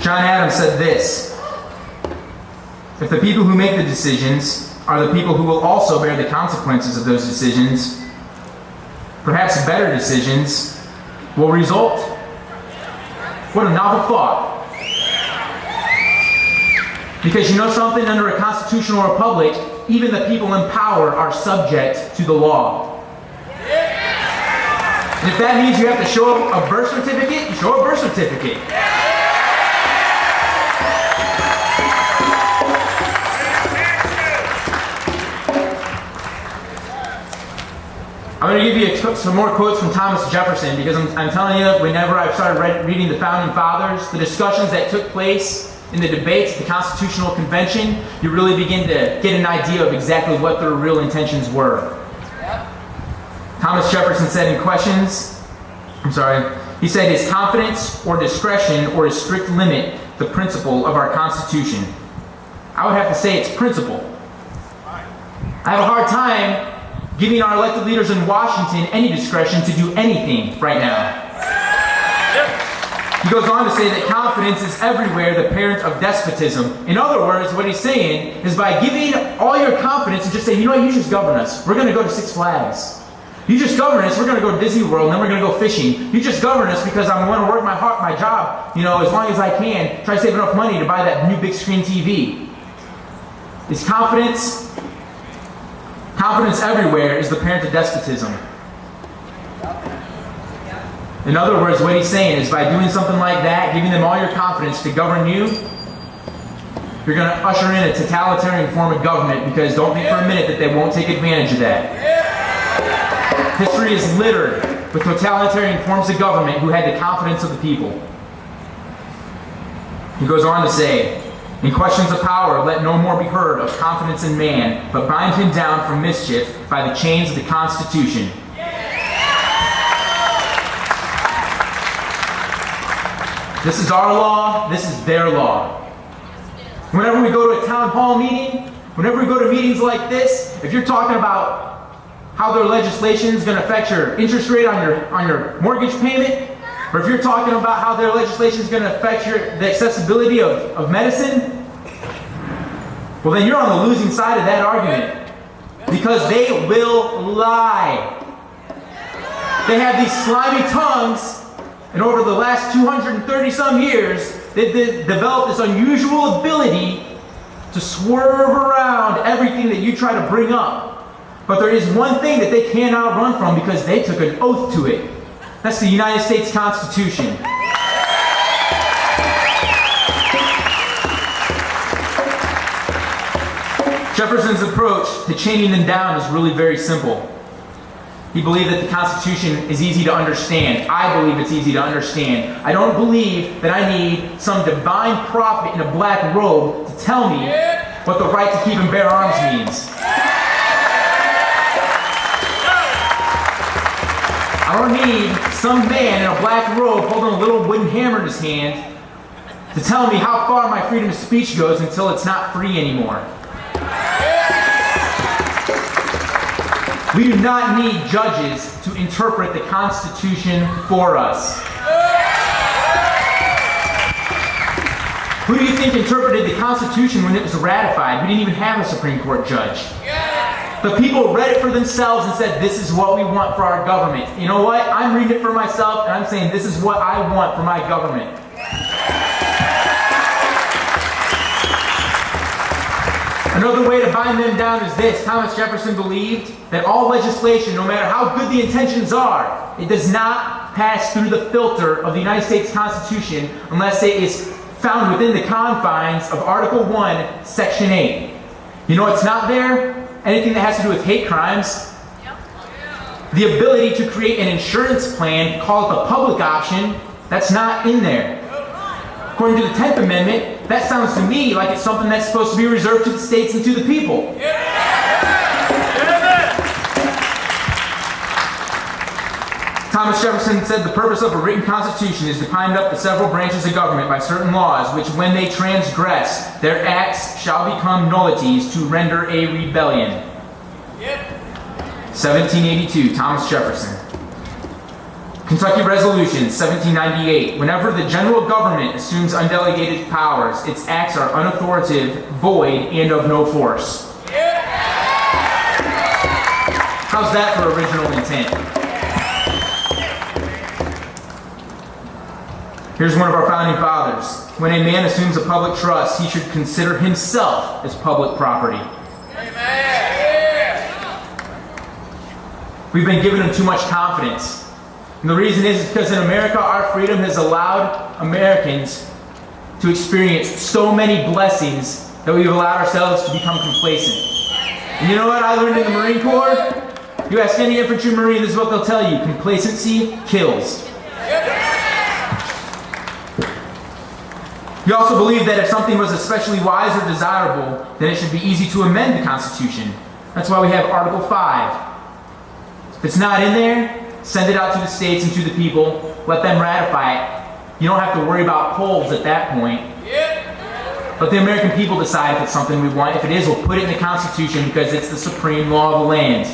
John Adams said this: if the people who make the decisions are the people who will also bear the consequences of those decisions, perhaps better decisions will result. What a novel thought. Because you know something? Under a constitutional republic, even the people in power are subject to the law. And if that means you have to show a birth certificate, you show a birth certificate. I'm going to give you some more quotes from Thomas Jefferson, because I'm telling you, whenever I started reading the Founding Fathers, the discussions that took place in the debates at the Constitutional Convention, you really begin to get an idea of exactly what their real intentions were. Thomas Jefferson said he said, "Is confidence or discretion or a strict limit the principle of our Constitution?" I would have to say it's principle. I have a hard time giving our elected leaders in Washington any discretion to do anything right now. He goes on to say that confidence is everywhere the parent of despotism. In other words, what he's saying is by giving all your confidence and just saying, you know what, you just govern us. We're going to go to Six Flags. You just govern us. We're going to go to Disney World, and then we're going to go fishing. You just govern us because I'm going to work my job, as long as I can. Try to save enough money to buy that new big screen TV. Is confidence everywhere is the parent of despotism. In other words, what he's saying is by doing something like that, giving them all your confidence to govern you, you're going to usher in a totalitarian form of government, because don't think for a minute that they won't take advantage of that. History is littered with totalitarian forms of government who had the confidence of the people. He goes on to say, "In questions of power, let no more be heard of confidence in man, but bind him down from mischief by the chains of the Constitution." This is our law, this is their law. Whenever we go to a town hall meeting, whenever we go to meetings like this, if you're talking about how their legislation is going to affect your interest rate on your mortgage payment, or if you're talking about how their legislation is going to affect the accessibility of medicine, well then you're on the losing side of that argument. Because they will lie. They have these slimy tongues, and over the last 230 some years, they've developed this unusual ability to swerve around everything that you try to bring up. But there is one thing that they cannot run from, because they took an oath to it. That's the United States Constitution. Jefferson's approach to chaining them down is really very simple. He believed that the Constitution is easy to understand. I believe it's easy to understand. I don't believe that I need some divine prophet in a black robe to tell me what the right to keep and bear arms means. I don't need some man in a black robe holding a little wooden hammer in his hand to tell me how far my freedom of speech goes until it's not free anymore. We do not need judges to interpret the Constitution for us. Who do you think interpreted the Constitution when it was ratified? We didn't even have a Supreme Court judge. The people read it for themselves and said, this is what we want for our government. You know what? I'm reading it for myself, and I'm saying this is what I want for my government. Another way to bind them down is this. Thomas Jefferson believed that all legislation, no matter how good the intentions are, it does not pass through the filter of the United States Constitution unless it is found within the confines of Article 1, Section 8. You know what's not there? Anything that has to do with hate crimes. The ability to create an insurance plan, call it the public option, that's not in there. According to the 10th Amendment, that sounds to me like it's something that's supposed to be reserved to the states and to the people. Thomas Jefferson said the purpose of a written constitution is to bind up the several branches of government by certain laws, which when they transgress, their acts shall become nullities to render a rebellion. 1782, Thomas Jefferson. Kentucky Resolution 1798. Whenever the general government assumes undelegated powers, its acts are unauthoritative, void, and of no force. How's that for original intent? Here's one of our founding fathers. When a man assumes a public trust, he should consider himself as public property. We've been giving him too much confidence. And the reason is because in America, our freedom has allowed Americans to experience so many blessings that we've allowed ourselves to become complacent. And you know what I learned in the Marine Corps? You ask any infantry Marine, this is what they'll tell you. Complacency kills. We also believe that if something was especially wise or desirable, then it should be easy to amend the Constitution. That's why we have Article 5. If it's not in there, send it out to the states and to the people. Let them ratify it. You don't have to worry about polls at that point. Let the American people decide if it's something we want. If it is, we'll put it in the Constitution because it's the supreme law of the land.